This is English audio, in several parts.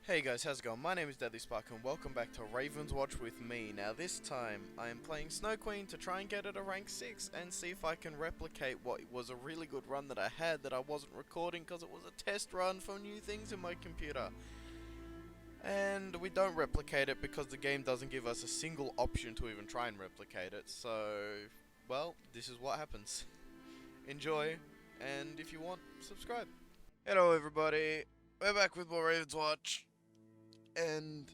Hey guys, how's it going? My name is Deadly Spark and welcome back to Ravenswatch with me. Now this time, I am playing Snow Queen to try and get her to rank 6 and see if I can replicate what was a really good run that I had that I wasn't recording because it was a test run for new things in my computer. And we don't replicate it because the game doesn't give us a single option to even try and replicate it, so, well, this is what happens. Enjoy, and if you want, subscribe. Hello everybody, we're back with more Ravenswatch. And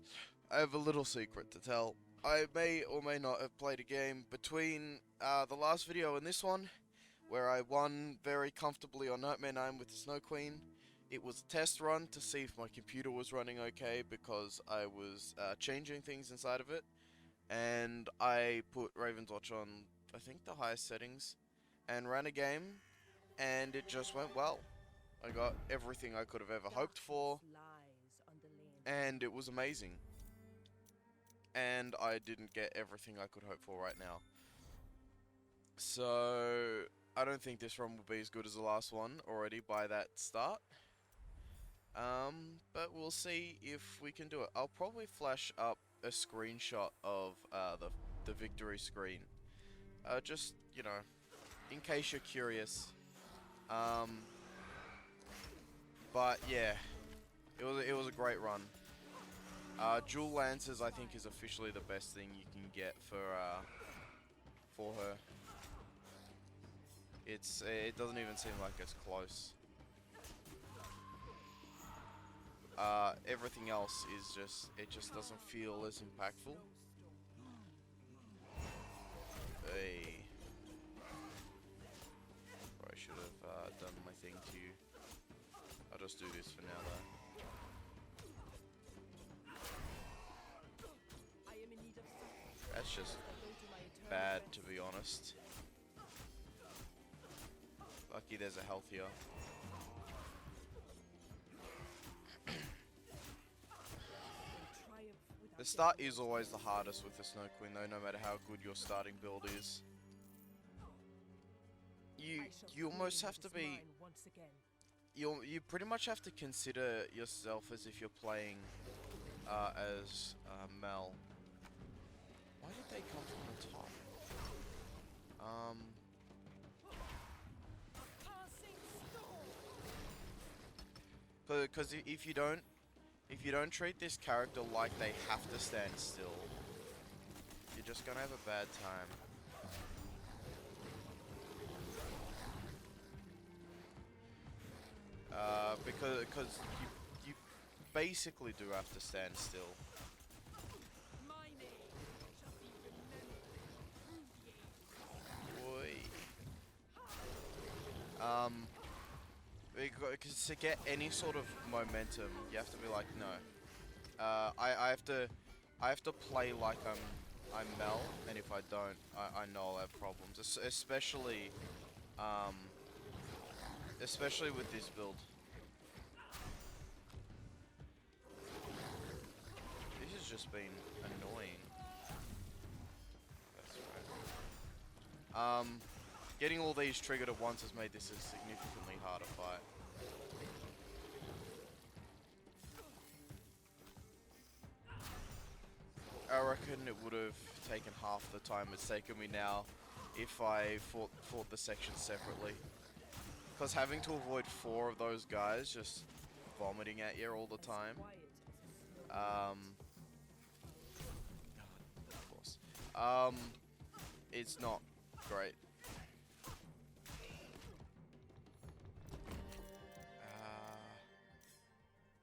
I have a little secret to tell. I may or may not have played a game between the last video and this one, where I won very comfortably on Nightmare 9 with the Snow Queen. It was a test run to see if my computer was running okay, because I was changing things inside of it. And I put Ravenswatch on, I think, the highest settings, and ran a game, and it just went well. I got everything I could have ever hoped for, and it was amazing. And I didn't get everything I could hope for right now. So, I don't think this run will be as good as the last one already by that start. But we'll see if we can do it. I'll probably flash up a screenshot of the victory screen. Just, you know, in case you're curious. But yeah, it was a great run. Dual Lances, I think, is officially the best thing you can get for her. It doesn't even seem like it's close. Everything else is it just doesn't feel as impactful. Hey, I should have done my thing to you. I'll just do this for now, though. That's just bad, to be honest. Lucky there's a healthier. The start is always the hardest with the Snow Queen, though, no matter how good your starting build is. You almost have to be... You pretty much have to consider yourself as if you're playing as Mel. Why did they come from the top? Because if you don't treat this character like they have to stand still, you're just gonna have a bad time. Because you basically do have to stand still. Boy. Because to get any sort of momentum, you have to be like, no. I have to play like I'm Mel, and if I don't, I know I'll have problems. Especially with this build. This has just been annoying. That's right. Getting all these triggered at once has made this a significantly harder fight. I reckon it would have taken half the time it's taken me now if I fought the sections separately. Because having to avoid 4 of those guys just vomiting at you all the time. Of course. It's not great.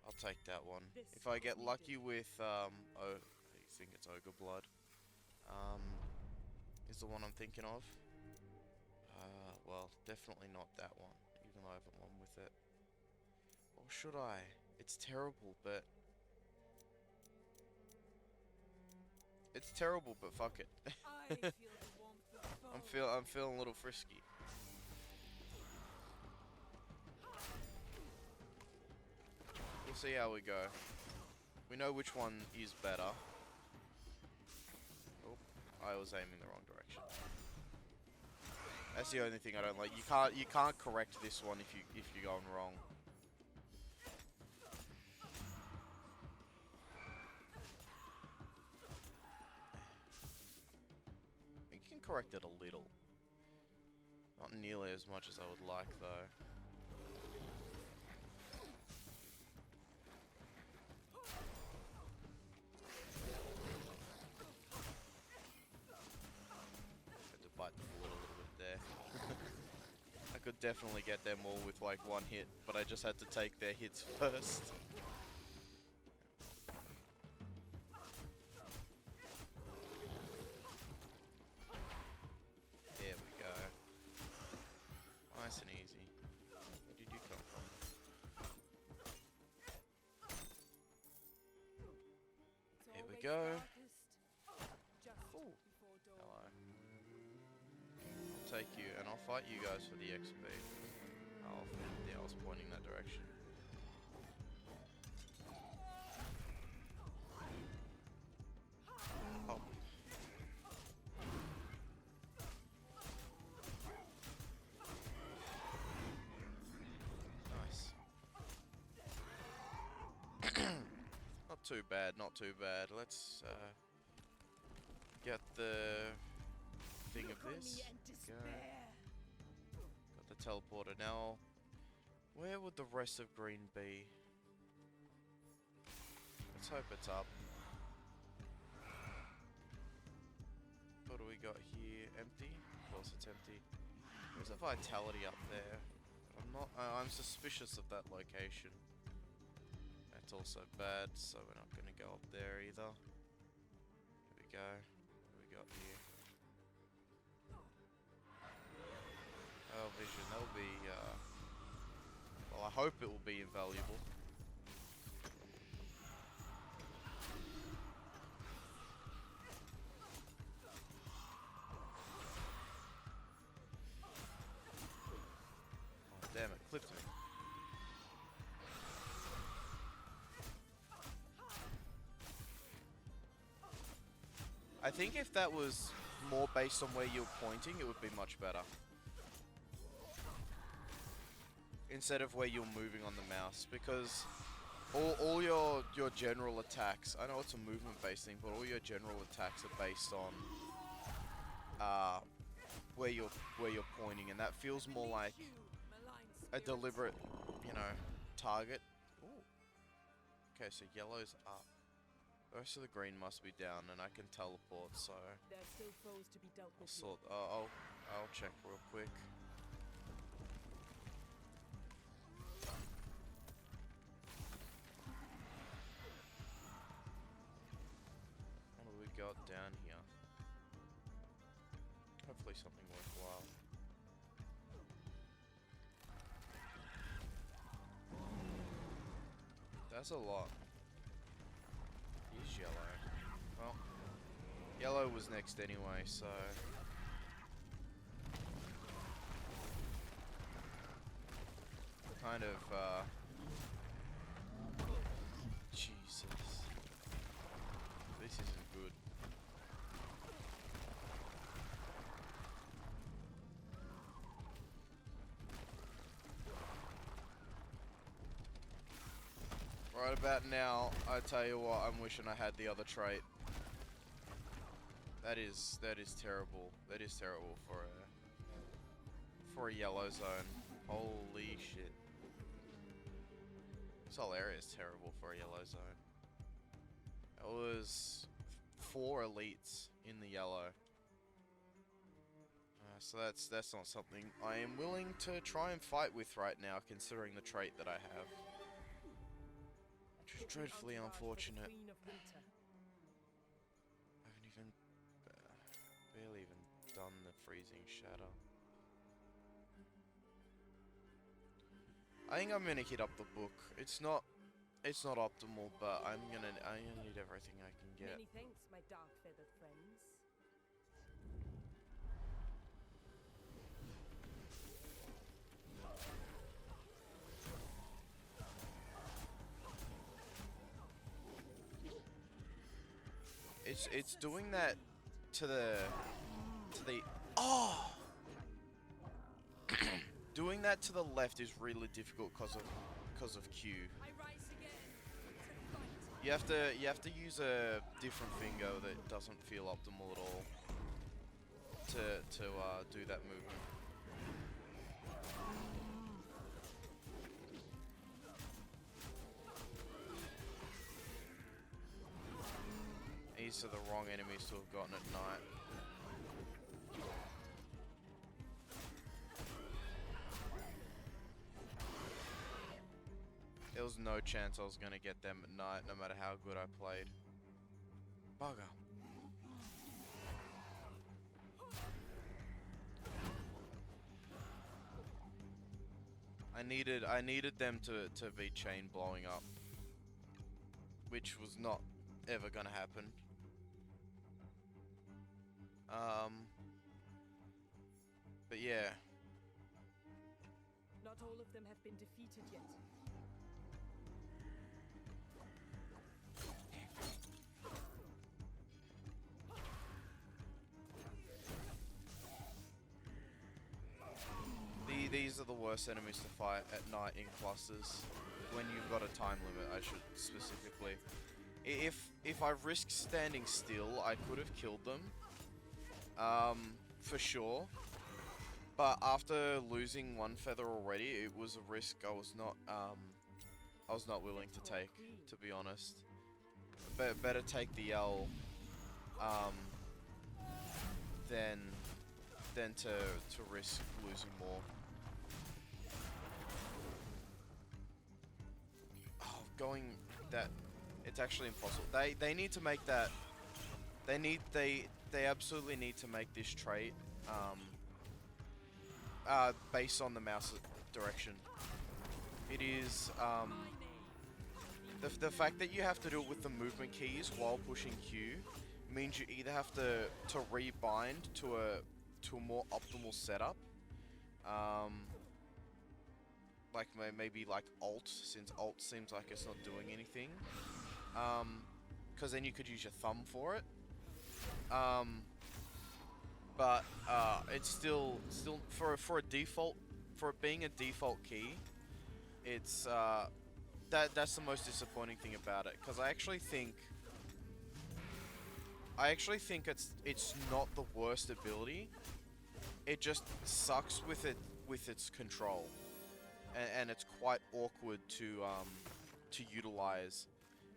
I'll take that one. If I get lucky with, I think it's Ogre Blood, is the one I'm thinking of. Well, definitely not that one, even though I haven't won with it. Or should I? It's terrible, but... It's terrible, but fuck it. I'm feeling a little frisky. We'll see how we go. We know which one is better. Oh, I was aiming the wrong direction. That's the only thing I don't like. You can't correct this one if you're going wrong. corrected a little. Not nearly as much as I would like, though. Had to bite the bullet a little bit there. I could definitely get them all with like one hit, but I just had to take their hits first. There we go. Nice and easy. Where did you come from? Here we go. Ooh. Hello. I'll take you, and I'll fight you guys for the XP. Oh, yeah, I was pointing that direction. Oh. Nice. Not too bad, not too bad. Let's get the thing of this. Go. Got the teleporter. Now, where would the rest of green be? Let's hope it's up. What do we got here? Empty? Of course it's empty. There's a vitality up there. I'm not. I'm suspicious of that location. That's also bad, so we're not gonna go up there either. Here we go. What do we got here? Oh, vision. That'll be. Well, I hope it will be invaluable. Oh, damn it! Clipped me. I think if that was more based on where you're pointing, it would be much better. Instead of where you're moving on the mouse, because all your general attacks, I know it's a movement based thing, but all your general attacks are based on where you're pointing, and that feels more like a deliberate, you know, target. Ooh. Okay, so yellow's up. The rest of the green must be down, and I can teleport, so I'll check real quick. What do we got down here? Hopefully something worthwhile. That's a lot. He's yellow. Well, yellow was next anyway, so... kind of, Jesus. This isn't good. Right about now, I tell you what, I'm wishing I had the other trait. That is terrible. That is terrible for a yellow zone. Holy shit. This whole area is terrible for a yellow zone. It was 4 elites in the yellow. So that's not something I am willing to try and fight with right now, considering the trait that I have. Which is dreadfully unfortunate. I haven't even barely even done the freezing shatter. I think I'm gonna hit up the book. It's not optimal, but I'm gonna need everything I can get. Many thanks, my dark-feathered friends. It's doing that to the oh. Doing that to the left is really difficult because of Q. You have to use a different finger that doesn't feel optimal at all. do that movement. These are the wrong enemies to have gotten at night. There was no chance I was gonna get them at night, no matter how good I played. Bugger. I needed them to be chain blowing up, which was not ever gonna happen. But yeah. Not all of them have been defeated yet. These are the worst enemies to fight at night in clusters. When you've got a time limit, I should specifically. If I risked standing still, I could have killed them. For sure. But after losing one feather already, it was a risk I was not willing to take, to be honest. Better take the L than to risk losing more. Oh, going that, it's actually impossible. They need to make that. They absolutely need to make this trait based on the mouse direction. It is the fact that you have to do it with the movement keys while pushing Q means you either have to rebind to a more optimal setup, like maybe like Alt, since Alt seems like it's not doing anything, because then you could use your thumb for it. But it's still for a default, for it being a default key, it's that's the most disappointing thing about it, because I actually think it's not the worst ability. It just sucks with its control, and it's quite awkward to utilize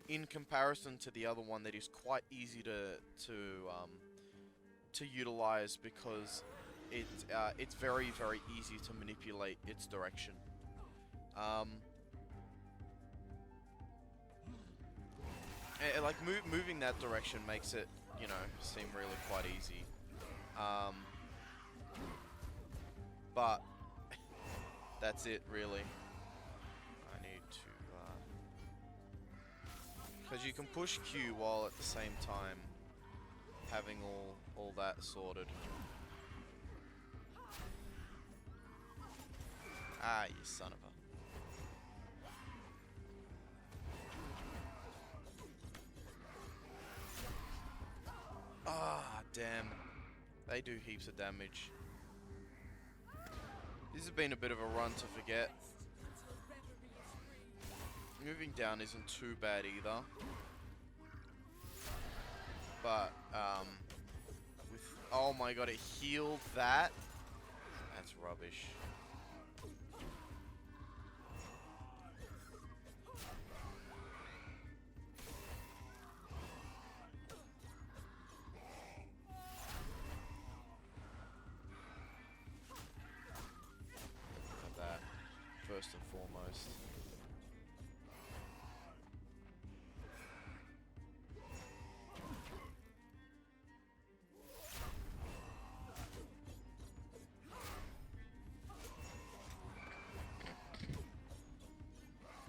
in comparison to the other one that is quite easy to utilize, because it's very easy to manipulate its direction. Like moving that direction makes it, you know, seem really quite easy. But that's it really. I need to because you can push Q while at the same time having all that sorted. Ah, you son of a. Ah, damn. They do heaps of damage. This has been a bit of a run to forget. Moving down isn't too bad either. But, with... Oh my god, it healed that? That's rubbish. First and foremost.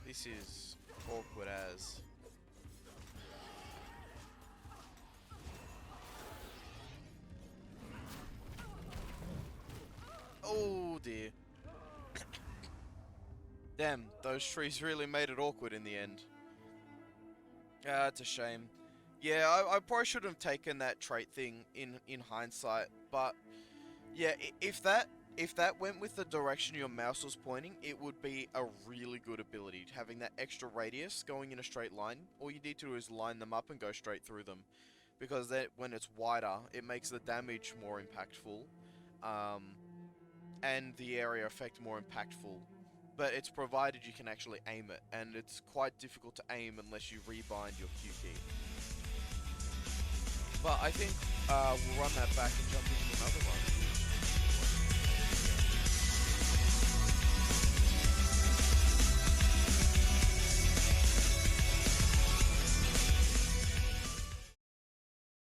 This is awkward as. Oh dear. Damn, those trees really made it awkward in the end. Ah, it's a shame. Yeah, I probably should have taken that trait thing in hindsight, but yeah, if that went with the direction your mouse was pointing, it would be a really good ability. Having that extra radius going in a straight line, all you need to do is line them up and go straight through them. because that when it's wider, it makes the damage more impactful, and the area effect more impactful. But it's provided you can actually aim it, and it's quite difficult to aim unless you rebind your Q key. But I think we'll run that back and jump into another one.